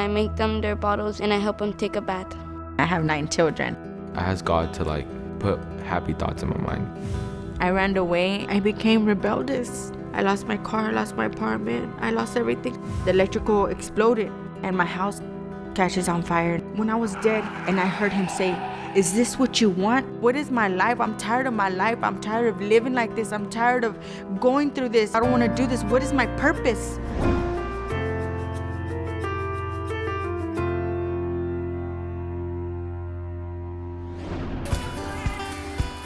I make them their bottles and I help them take a bath. I have 9 children. I asked God to put happy thoughts in my mind. I ran away. I became rebellious. I lost my car, I lost my apartment, I lost everything. The electrical exploded and my house catches on fire. When I was dead and I heard him say, "Is this what you want? What is my life? I'm tired of my life. I'm tired of living like this. I'm tired of going through this. I don't want to do this. What is my purpose?"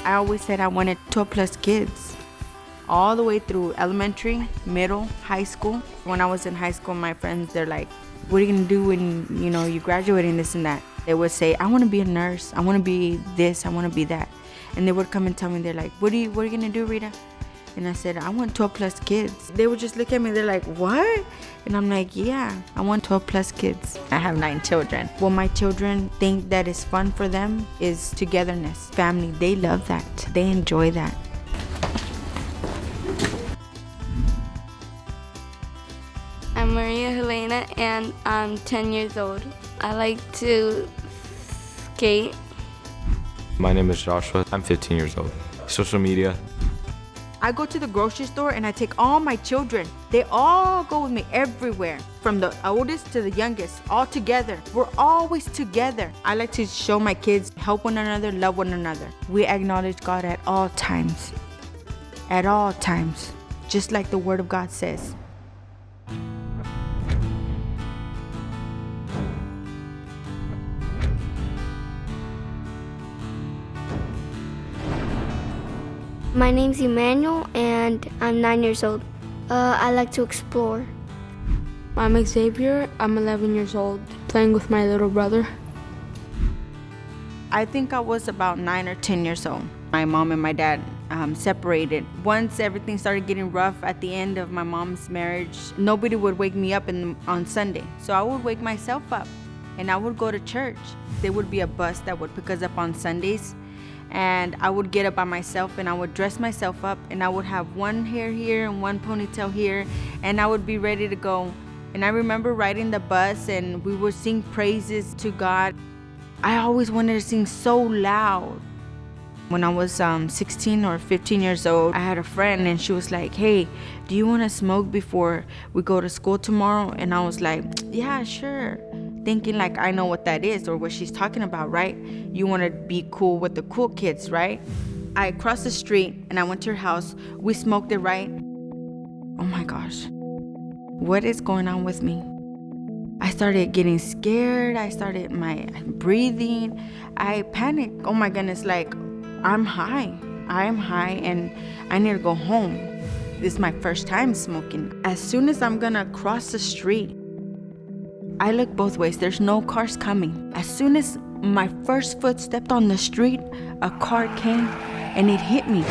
I always said I wanted 12 plus kids. All the way through elementary, middle, high school. When I was in high school, my friends, they're like, "What are you gonna do when you graduate and this and that?" They would say, "I want to be a nurse. I want to be this. I want to be that." And they would come and tell me, they're like, what are you gonna do, Rita?" And I said, "I want 12 plus kids." They would just look at me, they're like, "What?" And I'm like, "Yeah, I want 12 plus kids." I have 9 children. What my children think that is fun for them is togetherness, family. They love that. They enjoy that. I'm Maria Helena and I'm 10 years old. I like to skate. My name is Joshua. I'm 15 years old. Social media. I go to the grocery store and I take all my children. They all go with me everywhere, from the oldest to the youngest, all together. We're always together. I like to show my kids, help one another, love one another. We acknowledge God at all times. At all times. Just like the Word of God says. My name's Emmanuel and I'm 9 years old. I like to explore. I'm Xavier. I'm 11 years old, playing with my little brother. I think I was about 9 or 10 years old. My mom and my dad separated. Once everything started getting rough at the end of my mom's marriage, nobody would wake me up on Sunday. So I would wake myself up and I would go to church. There would be a bus that would pick us up on Sundays. And I would get up by myself and I would dress myself up and I would have one hair here and one ponytail here and I would be ready to go. And I remember riding the bus and we would sing praises to God. I always wanted to sing so loud. When I was 16 or 15 years old, I had a friend and she was like, "Hey, do you want to smoke before we go to school tomorrow?" And I was like, "Yeah, sure." Thinking like I know what that is or what she's talking about, right? You want to be cool with the cool kids, right? I crossed the street and I went to her house. We smoked it, right? Oh my gosh. What is going on with me? I started getting scared. I started my breathing. I panicked. Oh my goodness, like I'm high. I'm high and I need to go home. This is my first time smoking. As soon as I'm gonna cross the street, I look both ways. There's no cars coming. As soon as my first foot stepped on the street, a car came and it hit me.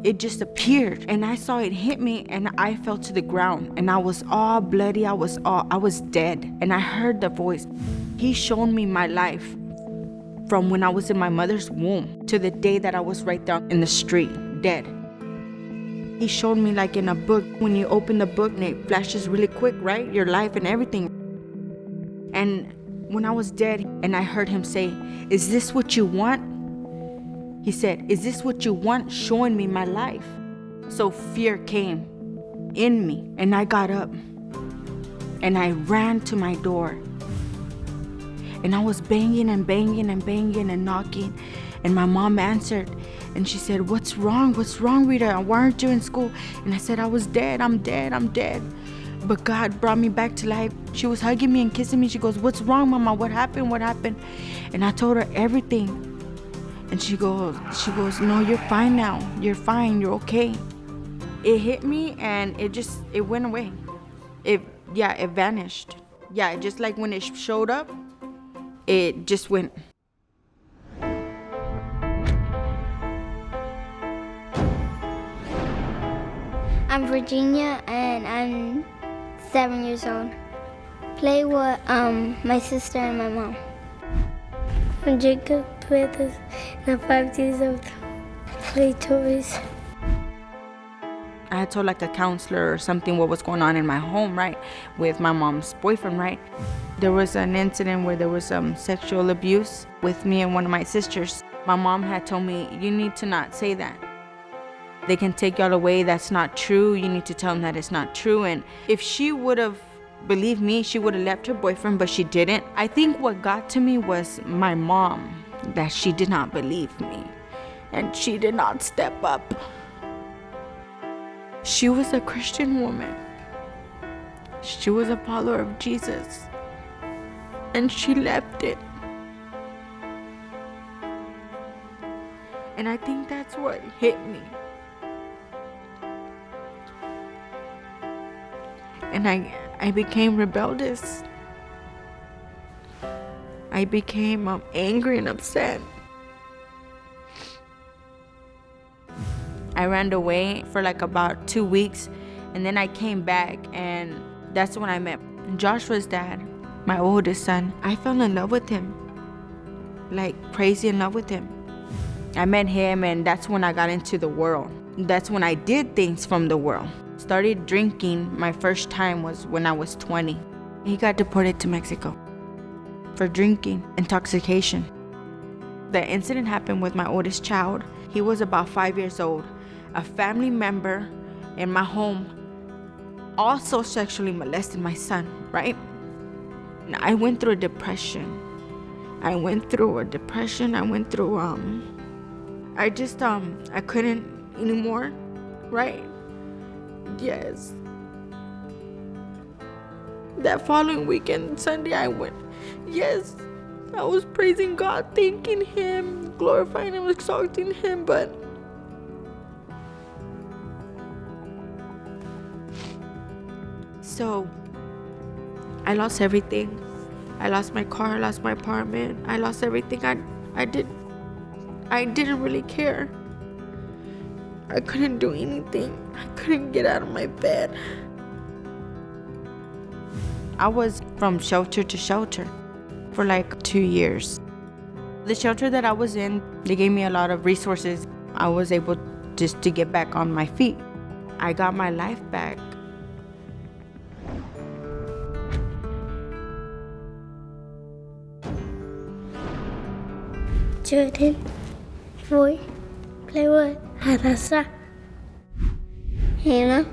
It just appeared and I saw it hit me and I fell to the ground and I was all bloody. I was dead. And I heard the voice. He showed me my life from when I was in my mother's womb to the day that I was right there in the street, dead. He showed me like in a book. When you open the book and it flashes really quick, right? Your life and everything. And when I was dead and I heard him say, "Is this what you want?" He said, "Is this what you want?" Showing me my life. So fear came in me and I got up and I ran to my door. And I was banging and banging and banging and knocking. And my mom answered and she said, "What's wrong? What's wrong, Rita? Why aren't you in school?" And I said, "I was dead. I'm dead. I'm dead." But God brought me back to life. She was hugging me and kissing me. She goes, "What's wrong, Mama? What happened? What happened?" And I told her everything. And she goes, "No, you're fine now. You're fine. You're okay." It hit me and it went away. It vanished. Yeah, just like when it showed up, it just went. I'm Virginia and I'm 7 years old. Play with my sister and my mom. I'm Jacob Puertas and I'm 5 years old. Play toys. I had told like a counselor or something what was going on in my home, right, with my mom's boyfriend, right. There was an incident where there was some sexual abuse with me and one of my sisters. My mom had told me, you need to not say that. They can take y'all away. That's not true. You need to tell them that it's not true. And if she would have believed me, she would have left her boyfriend, but she didn't. I think what got to me was my mom, that she did not believe me and she did not step up. She was a Christian woman. She was a follower of Jesus, and she left it. And I think that's what hit me. And I became rebellious. I became angry and upset. I ran away for like about 2 weeks, and then I came back, and that's when I met Joshua's dad, my oldest son. I fell in love with him, like crazy in love with him. I met him, and that's when I got into the world. That's when I did things from the world. Started drinking. My first time was when I was 20. He got deported to Mexico for drinking, intoxication. The incident happened with my oldest child. He was about 5 years old. A family member in my home also sexually molested my son, right? I went through a depression. I couldn't anymore, right? Yes. That following weekend, Sunday, I went. Yes, I was praising God, thanking Him, glorifying Him, exalting Him, but so I lost everything. I lost my car, I lost my apartment, I lost everything. I didn't really care. I couldn't do anything. I couldn't get out of my bed. I was from shelter to shelter for like 2 years. The shelter that I was in, they gave me a lot of resources. I was able just to get back on my feet. I got my life back. Jordan, Roy, Playwood, Hadassah, Hannah.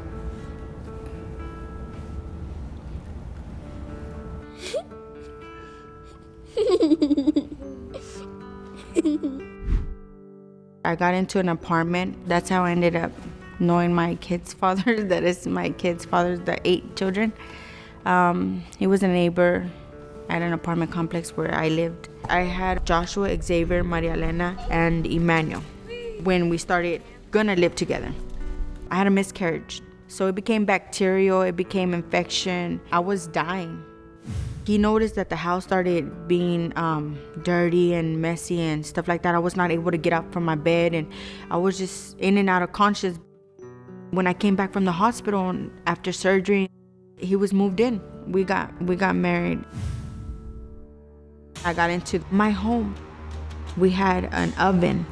I got into an apartment. That's how I ended up knowing my kid's father. That is my kid's father, the 8 children. He was a neighbor at an apartment complex where I lived. I had Joshua, Xavier, Maria Elena, and Emmanuel when we started gonna live together. I had a miscarriage, so it became bacterial, it became infection. I was dying. He noticed that the house started being dirty and messy and stuff like that. I was not able to get up from my bed, and I was just in and out of conscious. When I came back from the hospital after surgery, he was moved in. We got married. I got into my home. We had an oven,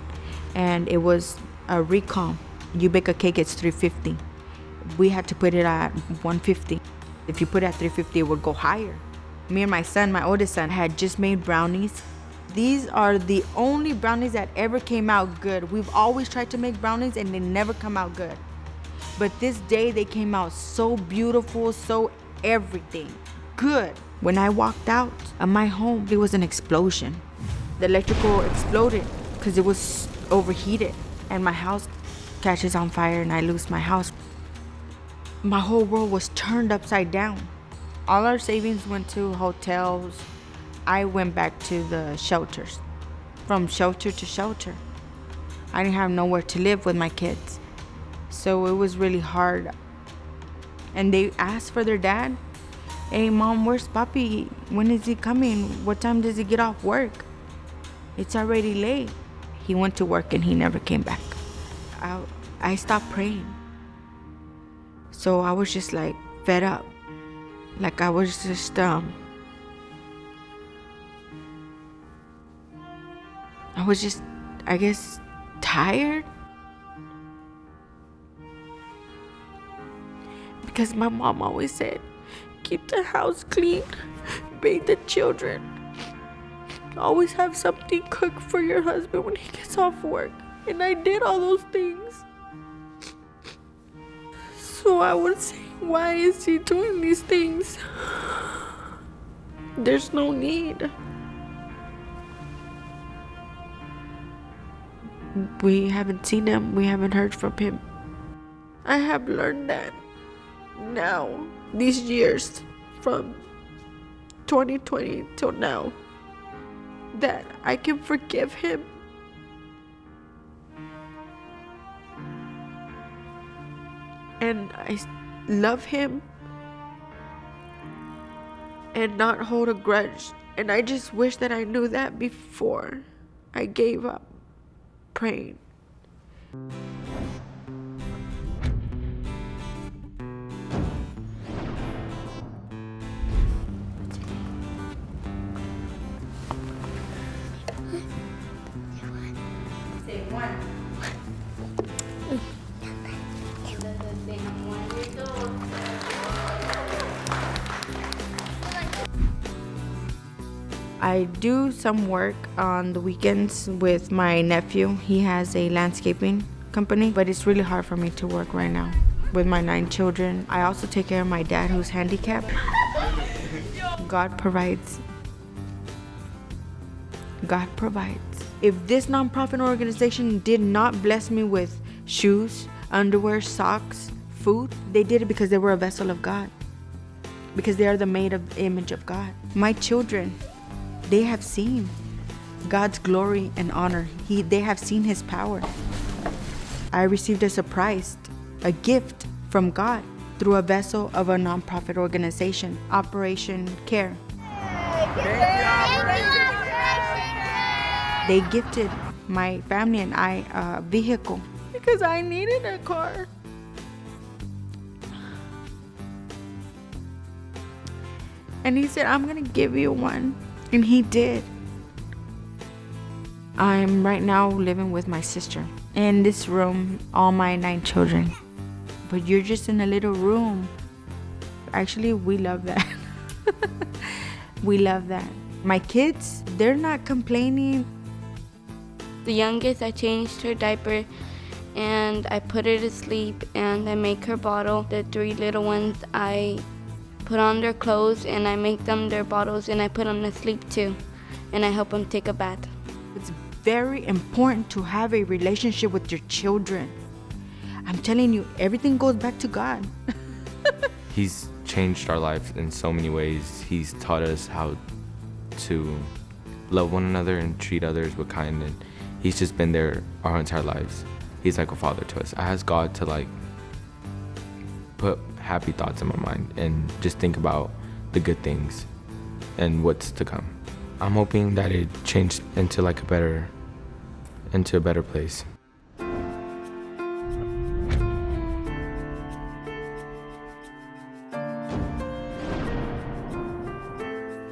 and it was a recall. You bake a cake, it's $3.50. We had to put it at $1.50. If you put it at $3.50, it would go higher. Me and my son, my oldest son, had just made brownies. These are the only brownies that ever came out good. We've always tried to make brownies and they never come out good. But this day they came out so beautiful, so everything good. When I walked out of my home, it was an explosion. The electrical exploded because it was overheated, and my house catches on fire and I lose my house. My whole world was turned upside down. All our savings went to hotels. I went back to the shelters, from shelter to shelter. I didn't have nowhere to live with my kids, so it was really hard. And they asked for their dad. Hey, Mom, where's Papi? When is he coming? What time does he get off work? It's already late. He went to work and he never came back. I stopped praying. So I was just like fed up. Like I was just, I was just, I guess, tired. Because my mom always said, keep the house clean, bathe the children, always have something cooked for your husband when he gets off work. And I did all those things. So I would say, why is he doing these things? There's no need. We haven't seen him. We haven't heard from him. I have learned that now, these years, from 2020 till now, that I can forgive him. And I love him and not hold a grudge. And I just wish that I knew that before I gave up praying. Say one. I do some work on the weekends with my nephew. He has a landscaping company, but it's really hard for me to work right now with my 9 children. I also take care of my dad who's handicapped. God provides. God provides. If this nonprofit organization did not bless me with shoes, underwear, socks, food, they did it because they were a vessel of God. Because they are the made of the image of God. My children, they have seen God's glory and honor. They have seen His power. I received a surprise, a gift from God through a vessel of a nonprofit organization, Operation Care. They gifted my family and I a vehicle because I needed a car. And He said, I'm gonna give you one. And He did. I'm right now living with my sister. In this room, all my 9 children. But you're just in a little room. Actually, we love that. We love that. My kids, they're not complaining. The youngest, I changed her diaper and I put her to sleep and I make her bottle. The 3 little ones, I put on their clothes and I make them their bottles and I put them to sleep too. And I help them take a bath. It's very important to have a relationship with your children. I'm telling you, everything goes back to God. He's changed our life in so many ways. He's taught us how to love one another and treat others with kindness. He's just been there our entire lives. He's like a father to us. I ask God to put happy thoughts in my mind and just think about the good things and what's to come. I'm hoping that it changed into a better place.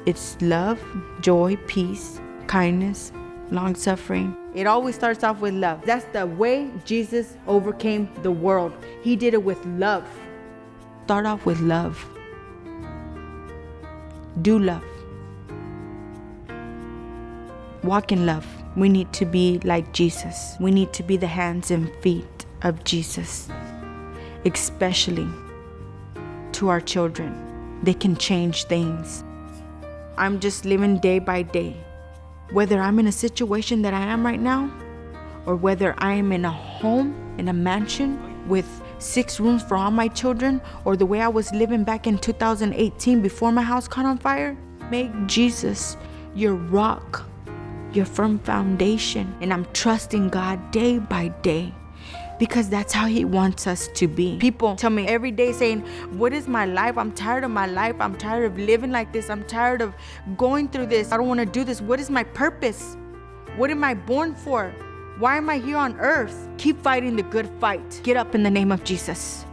It's love, joy, peace, kindness, long-suffering. It always starts off with love. That's the way Jesus overcame the world. He did it with love. Start off with love. Do love. Walk in love. We need to be like Jesus. We need to be the hands and feet of Jesus, especially to our children. They can change things. I'm just living day by day. Whether I'm in a situation that I am right now, or whether I am in a home, in a mansion with 6 rooms for all my children, or the way I was living back in 2018 before my house caught on fire, make Jesus your rock, your firm foundation. And I'm trusting God day by day because that's how He wants us to be. People tell me every day saying, what is my life? I'm tired of my life. I'm tired of living like this. I'm tired of going through this. I don't want to do this. What is my purpose? What am I born for? Why am I here on earth? Keep fighting the good fight. Get up in the name of Jesus.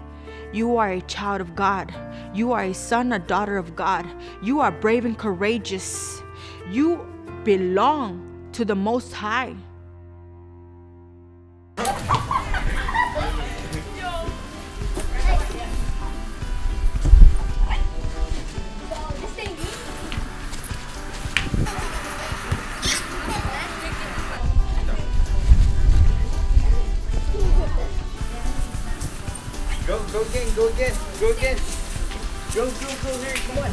You are a child of God. You are a son, a daughter of God. You are brave and courageous. You belong to the Most High. Go again. Go again. Go, Larry. Come on.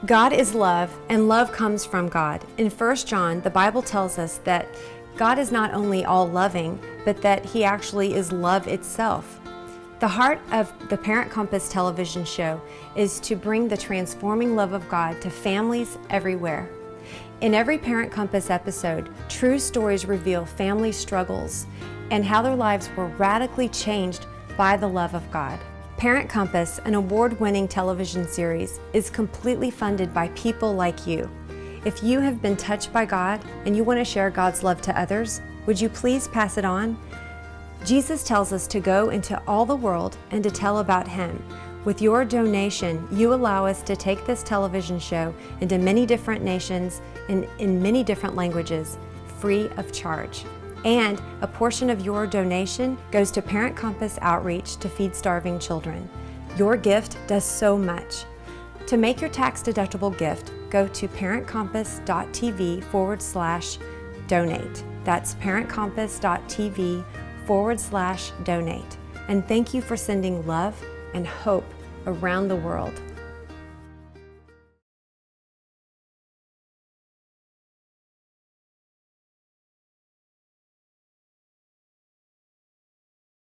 God is love, and love comes from God. In 1 John, the Bible tells us that God is not only all-loving, but that He actually is love itself. The heart of the Parent Compass television show is to bring the transforming love of God to families everywhere. In every Parent Compass episode, true stories reveal family struggles and how their lives were radically changed by the love of God. Parent Compass, an award-winning television series, is completely funded by people like you. If you have been touched by God and you want to share God's love to others, would you please pass it on? Jesus tells us to go into all the world and to tell about Him. With your donation, you allow us to take this television show into many different nations and in many different languages, free of charge. And a portion of your donation goes to Parent Compass Outreach to feed starving children. Your gift does so much. To make your tax-deductible gift, go to parentcompass.tv/donate. That's parentcompass.tv/donate. And thank you for sending love and hope around the world.